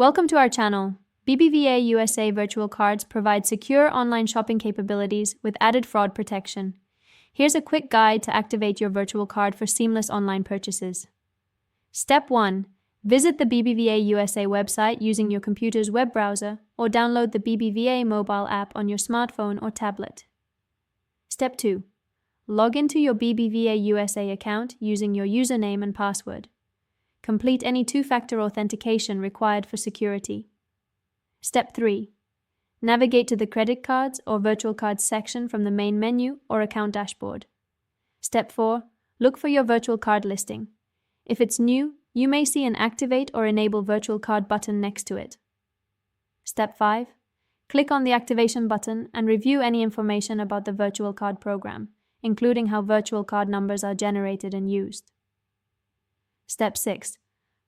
Welcome to our channel. BBVA USA virtual cards provide secure online shopping capabilities with added fraud protection. Here's a quick guide to activate your virtual card for seamless online purchases. Step 1. Visit the BBVA USA website using your computer's web browser or download the BBVA mobile app on your smartphone or tablet. Step 2. Log into your BBVA USA account using your username and password. Complete any two-factor authentication required for security. Step 3. Navigate to the credit cards or virtual cards section from the main menu or account dashboard. Step 4. Look for your virtual card listing. If it's new, you may see an Activate or Enable Virtual Card button next to it. Step 5. Click on the activation button and review any information about the virtual card program, including how virtual card numbers are generated and used. Step 6.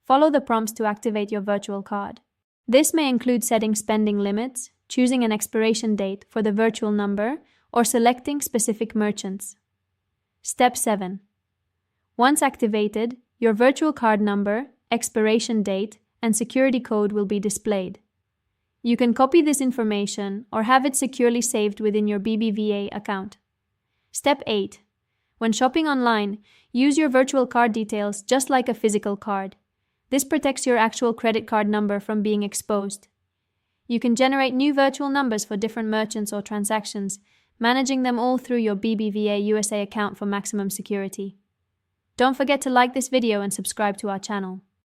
Follow the prompts to activate your virtual card. This may include setting spending limits, choosing an expiration date for the virtual number, or selecting specific merchants. Step 7. Once activated, your virtual card number, expiration date, and security code will be displayed. You can copy this information or have it securely saved within your BBVA account. Step 8. When shopping online, use your virtual card details just like a physical card. This protects your actual credit card number from being exposed. You can generate new virtual numbers for different merchants or transactions, managing them all through your BBVA USA account for maximum security. Don't forget to like this video and subscribe to our channel.